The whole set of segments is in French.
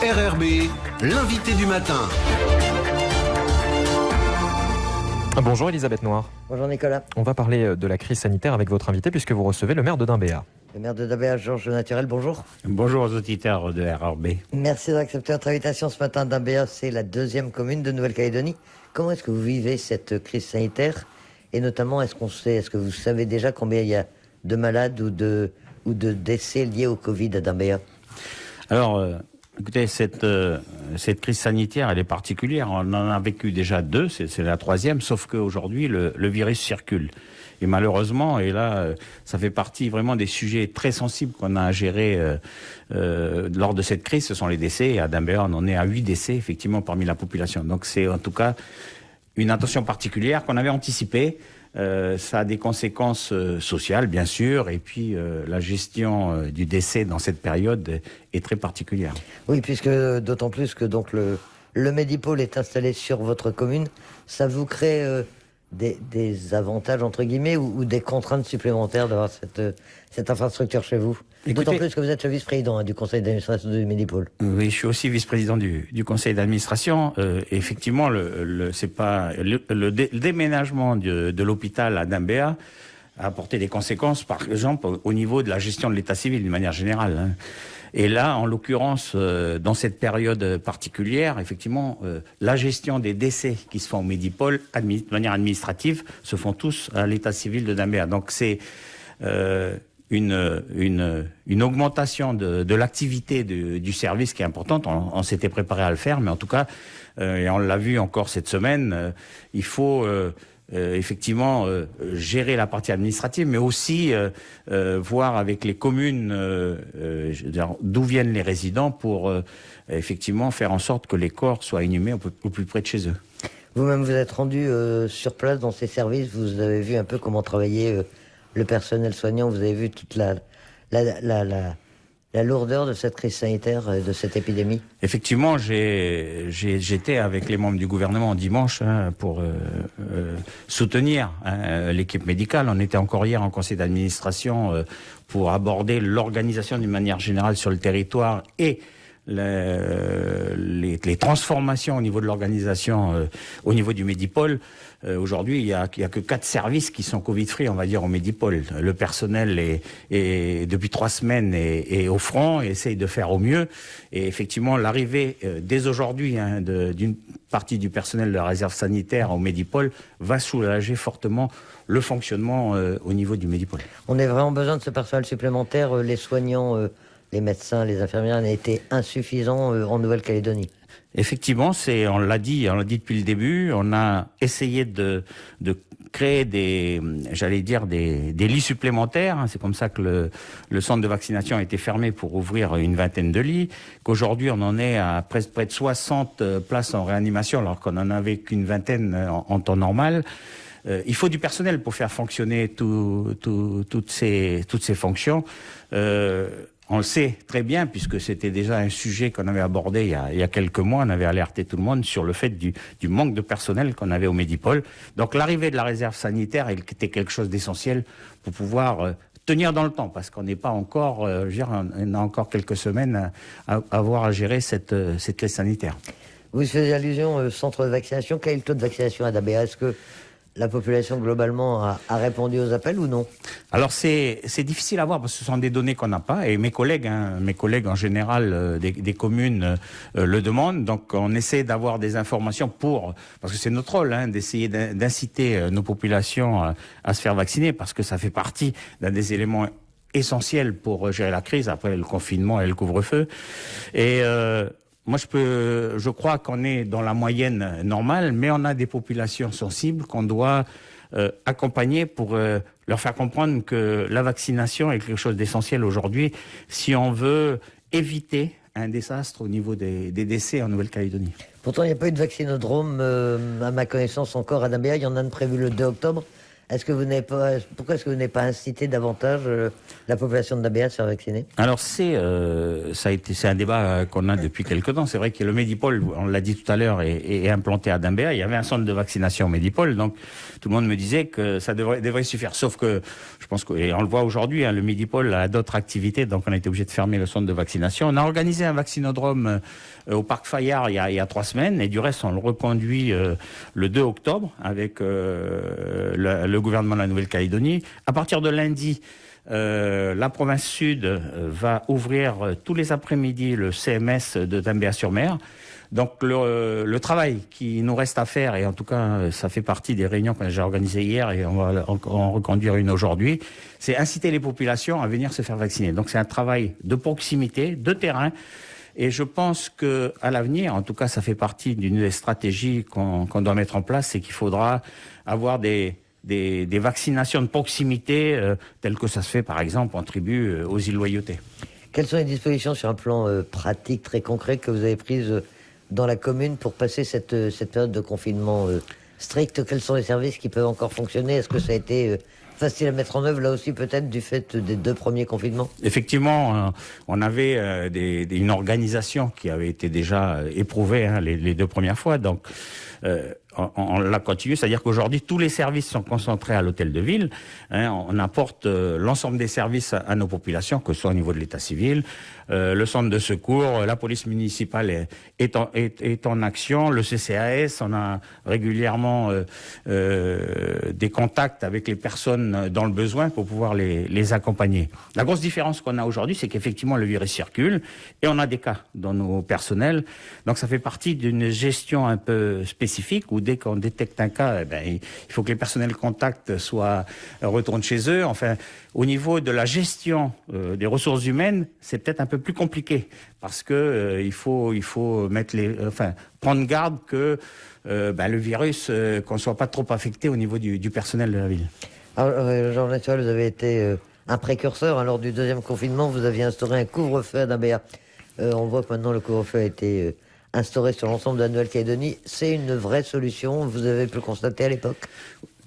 RRB, l'invité du matin. Bonjour Elisabeth Noir. Bonjour Nicolas. On va parler de la crise sanitaire avec votre invité puisque vous recevez le maire de Dimbéa. Le maire de Dimbéa, Georges Naturel, bonjour. Bonjour aux auditeurs de RRB. Merci d'accepter notre invitation ce matin. Dimbéa, c'est la deuxième commune de Nouvelle-Calédonie. Comment est-ce que vous vivez cette crise sanitaire? Et notamment, est-ce que vous savez déjà combien il y a de malades ou de décès liés au Covid à Dimbéa? Alors, écoutez, cette crise sanitaire, elle est particulière. On en a vécu déjà deux, c'est la troisième, sauf qu'aujourd'hui, le virus circule. Et malheureusement, et là, ça fait partie vraiment des sujets très sensibles qu'on a à gérer lors de cette crise. Ce sont les décès. Et à Dimbéa, on en est à 8 décès, effectivement, parmi la population. Donc c'est en tout cas une attention particulière qu'on avait anticipée. Ça a des conséquences sociales, bien sûr, et puis la gestion du décès dans cette période est très particulière. Oui, puisque d'autant plus que donc le Medipôle est installé sur votre commune, ça vous crée des avantages, entre guillemets, ou des contraintes supplémentaires d'avoir cette infrastructure chez vous? D'autant plus que vous êtes le vice-président du conseil d'administration du Medipôle. Oui, je suis aussi vice-président du conseil d'administration. Effectivement, le déménagement de l'hôpital à Dimbéa a apporté des conséquences, par exemple, au niveau de la gestion de l'état civil, d'une manière générale, hein. Et là, en l'occurrence, dans cette période particulière, effectivement, la gestion des décès qui se font au Medipôle, de manière administrative, se font tous à l'état civil de Dimbéa. Donc c'est une augmentation de l'activité du service qui est importante. On s'était préparé à le faire, mais en tout cas, et on l'a vu encore cette semaine, il faut effectivement gérer la partie administrative, mais aussi voir avec les communes d'où viennent les résidents pour effectivement faire en sorte que les corps soient inhumés au plus près de chez eux. Vous-même, vous êtes rendu sur place dans ces services, vous avez vu un peu comment travaillait le personnel soignant, vous avez vu toute la lourdeur de cette crise sanitaire, de cette épidémie? Effectivement, j'étais avec les membres du gouvernement dimanche pour soutenir l'équipe médicale. On était encore hier en conseil d'administration pour aborder l'organisation d'une manière générale sur le territoire et les transformations au niveau de l'organisation, au niveau du Medipôle. Aujourd'hui, il y a que 4 services qui sont Covid-free, on va dire, au Medipôle. Le personnel est depuis 3 semaines est au front et essaye de faire au mieux. Et effectivement, l'arrivée dès aujourd'hui d'une partie du personnel de la réserve sanitaire au Medipôle va soulager fortement le fonctionnement au niveau du Medipôle. On a vraiment besoin de ce personnel supplémentaire. Les soignants, les médecins, les infirmières ont été insuffisants en Nouvelle-Calédonie. Effectivement, on l'a dit depuis le début. On a essayé de créer des lits supplémentaires. C'est comme ça que le centre de vaccination a été fermé pour ouvrir une vingtaine de lits. Qu'aujourd'hui, on en est à près de 60 places en réanimation, alors qu'on en avait qu'une vingtaine en temps normal. Il faut du personnel pour faire fonctionner toutes ces fonctions. On le sait très bien, puisque c'était déjà un sujet qu'on avait abordé il y a quelques mois. On avait alerté tout le monde sur le fait du manque de personnel qu'on avait au Medipôle. Donc l'arrivée de la réserve sanitaire était quelque chose d'essentiel pour pouvoir tenir dans le temps, parce qu'on n'est pas encore, on a encore quelques semaines à avoir à gérer cette crise sanitaire. Vous faisiez allusion au centre de vaccination. Quel est le taux de vaccination à Dimbéa? Est-ce que la population globalement a répondu aux appels ou non? Alors c'est difficile à voir parce que ce sont des données qu'on n'a pas, et mes collègues en général des communes le demandent. Donc on essaie d'avoir des informations parce que c'est notre rôle d'essayer d'inciter nos populations à se faire vacciner, parce que ça fait partie d'un des éléments essentiels pour gérer la crise après le confinement et le couvre-feu. Et moi, je crois qu'on est dans la moyenne normale, mais on a des populations sensibles qu'on doit accompagner pour leur faire comprendre que la vaccination est quelque chose d'essentiel aujourd'hui si on veut éviter un désastre au niveau des décès en Nouvelle-Calédonie. Pourtant, il n'y a pas eu de vaccinodrome, à ma connaissance, encore à Dimbéa. Il y en a un prévu le 2 octobre. Pourquoi est-ce que vous n'avez pas incité davantage la population de l'ABA à se faire vacciner? Alors c'est un débat qu'on a depuis quelque temps. C'est vrai que le Medipôle, on l'a dit tout à l'heure, est implanté à Dambéa. Il y avait un centre de vaccination au Medipôle, donc tout le monde me disait que ça devrait suffire. Sauf que je pense et on le voit aujourd'hui, le Medipôle a d'autres activités, donc on a été obligé de fermer le centre de vaccination. On a organisé un vaccinodrome au parc Fayard il y a 3 semaines, et du reste on le reconduit le 2 octobre avec le gouvernement de la Nouvelle-Calédonie. À partir de lundi, la province sud va ouvrir tous les après-midi le CMS de Dambéa-sur-Mer. Donc le travail qui nous reste à faire, et en tout cas ça fait partie des réunions que j'ai organisées hier et on va en reconduire une aujourd'hui, c'est inciter les populations à venir se faire vacciner. Donc c'est un travail de proximité, de terrain. Et je pense que à l'avenir, en tout cas, ça fait partie d'une des stratégies qu'on doit mettre en place, c'est qu'il faudra avoir des vaccinations de proximité, telles que ça se fait, par exemple, en tribu aux îles Loyauté. Quelles sont les dispositions sur un plan pratique très concret que vous avez prises dans la commune pour passer cette période de confinement strict? Quels sont les services qui peuvent encore fonctionner? Est-ce que ça a été facile à mettre en œuvre, là aussi, peut-être, du fait des 2 premiers confinements? Effectivement, on avait une organisation qui avait été déjà éprouvée les 2 premières fois. Donc, on l'a continué, c'est-à-dire qu'aujourd'hui, tous les services sont concentrés à l'hôtel de ville. On apporte l'ensemble des services à nos populations, que ce soit au niveau de l'état civil, le centre de secours, la police municipale est en action, le CCAS, on a régulièrement des contacts avec les personnes dans le besoin pour pouvoir les accompagner. La grosse différence qu'on a aujourd'hui, c'est qu'effectivement le virus circule et on a des cas dans nos personnels. Donc ça fait partie d'une gestion un peu spécifique où dès qu'on détecte un cas, il faut que les personnels contacts retournent chez eux. Enfin, au niveau de la gestion des ressources humaines, c'est peut-être un peu plus compliqué parce que il faut prendre garde que le virus qu'on soit pas trop affecté au niveau du personnel de la ville. Alors, Jean Naturel, vous avez été un précurseur. Lors du 2e confinement, vous aviez instauré un couvre-feu à Dambéa. On voit que maintenant le couvre-feu a été instauré sur l'ensemble de la Nouvelle-Calédonie. C'est une vraie solution, vous avez pu le constater à l'époque?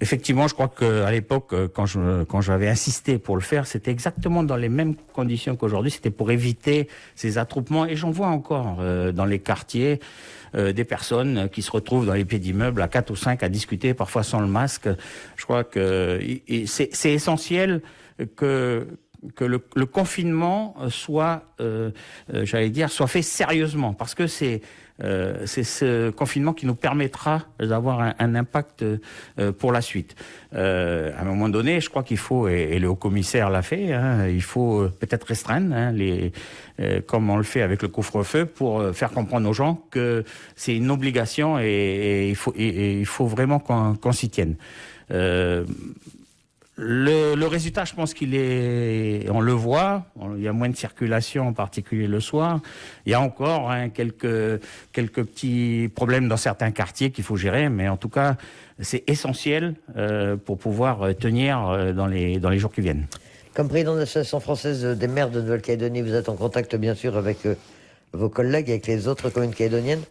Effectivement, je crois qu'à l'époque, quand j'avais insisté pour le faire, c'était exactement dans les mêmes conditions qu'aujourd'hui. C'était pour éviter ces attroupements. Et j'en vois encore dans les quartiers des personnes qui se retrouvent dans les pieds d'immeubles à 4 ou 5 à discuter, parfois sans le masque. Je crois que c'est essentiel que le confinement soit fait sérieusement, parce que c'est ce confinement qui nous permettra d'avoir un impact pour la suite. À un moment donné, je crois qu'il faut, et le haut-commissaire l'a fait, il faut peut-être restreindre comme on le fait avec le couvre-feu, pour faire comprendre aux gens que c'est une obligation et il faut vraiment qu'on s'y tienne. Le résultat, je pense on le voit, il y a moins de circulation, en particulier le soir. Il y a encore quelques petits problèmes dans certains quartiers qu'il faut gérer, mais en tout cas, c'est essentiel pour pouvoir tenir dans les jours qui viennent. Comme président de l'Association française des maires de Nouvelle-Calédonie, vous êtes en contact bien sûr avec vos collègues, avec les autres communes calédoniennes.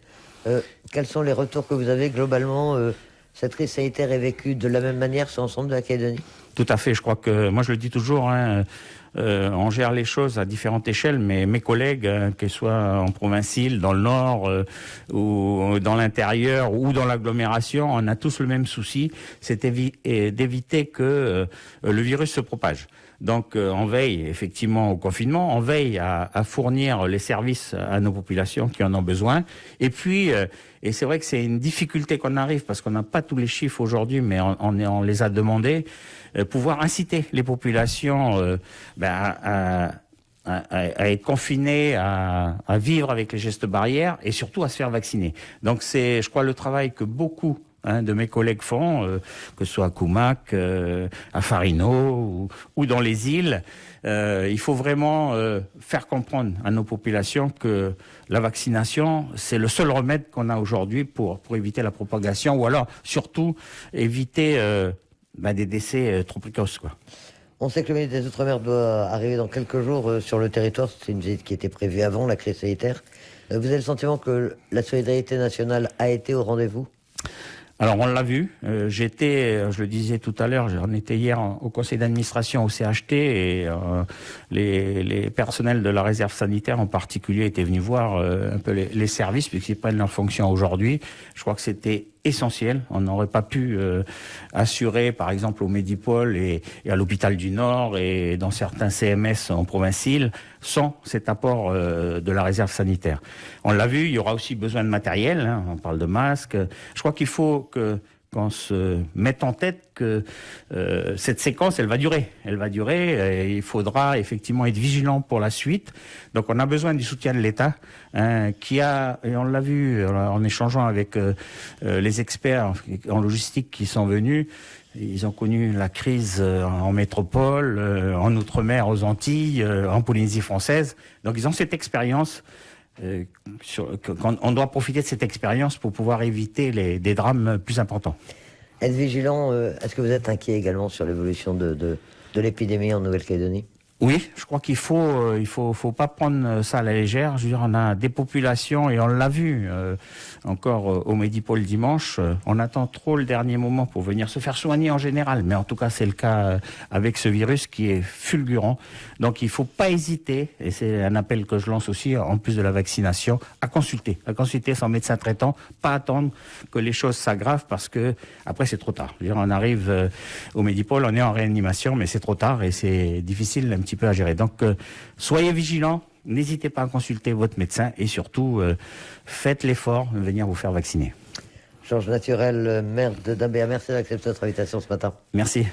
Quels sont les retours que vous avez globalement? Cette crise sanitaire est vécue de la même manière sur l'ensemble de la Calédonie? Tout à fait. Je crois que, moi je le dis toujours, on gère les choses à différentes échelles, mais mes collègues, qu'ils soient en provincial, dans le nord, ou dans l'intérieur, ou dans l'agglomération, on a tous le même souci, c'est d'éviter que le virus se propage. Donc on veille effectivement au confinement, on veille à fournir les services à nos populations qui en ont besoin. Et puis, et c'est vrai que c'est une difficulté qu'on arrive, parce qu'on n'a pas tous les chiffres aujourd'hui, mais on les a demandés, pouvoir inciter les populations à être confinés, à vivre avec les gestes barrières et surtout à se faire vacciner. Donc c'est, je crois, le travail que beaucoup de mes collègues font, que ce soit à Koumak, à Farino ou dans les îles. Il faut vraiment faire comprendre à nos populations que la vaccination, c'est le seul remède qu'on a aujourd'hui pour éviter la propagation, ou alors surtout éviter des décès trop précoces, quoi. On sait que le ministre des Outre-mer doit arriver dans quelques jours sur le territoire. C'est une visite qui était prévue avant la crise sanitaire. Vous avez le sentiment que la solidarité nationale a été au rendez-vous? Alors on l'a vu, j'étais, je le disais tout à l'heure, j'en étais hier au conseil d'administration au CHT et les personnels de la réserve sanitaire en particulier étaient venus voir un peu les services puisqu'ils prennent leur fonction aujourd'hui. Je crois que c'était essentiel. On n'aurait pas pu assurer, par exemple, au Medipôle et à l'hôpital du Nord et dans certains CMS en provincial sans cet apport de la réserve sanitaire. On l'a vu, il y aura aussi besoin de matériel. Hein, on parle de masques. Je crois qu'il faut qu'on se mette en tête que cette séquence, elle va durer. Elle va durer et il faudra effectivement être vigilant pour la suite. Donc on a besoin du soutien de l'État qui a, et on l'a vu en échangeant avec les experts en logistique qui sont venus, ils ont connu la crise en métropole, en Outre-mer, aux Antilles, en Polynésie française. Donc ils ont cette expérience. On doit profiter de cette expérience pour pouvoir éviter des drames plus importants. Être vigilant, est-ce que vous êtes inquiet également sur l'évolution de l'épidémie en Nouvelle-Calédonie ? Oui, je crois qu'il faut pas prendre ça à la légère. Je veux dire, on a des populations et on l'a vu encore au Medipôle dimanche. On attend trop le dernier moment pour venir se faire soigner en général, mais en tout cas c'est le cas avec ce virus qui est fulgurant. Donc il faut pas hésiter, et c'est un appel que je lance aussi en plus de la vaccination, à consulter son médecin traitant, pas attendre que les choses s'aggravent parce que après c'est trop tard. Je veux dire, on arrive au Medipôle, on est en réanimation, mais c'est trop tard et c'est difficile un petit peu à gérer. Donc, soyez vigilants, n'hésitez pas à consulter votre médecin et surtout, faites l'effort de venir vous faire vacciner. Georges Naturel, maire de Dambéa, merci d'accepter notre invitation ce matin. Merci.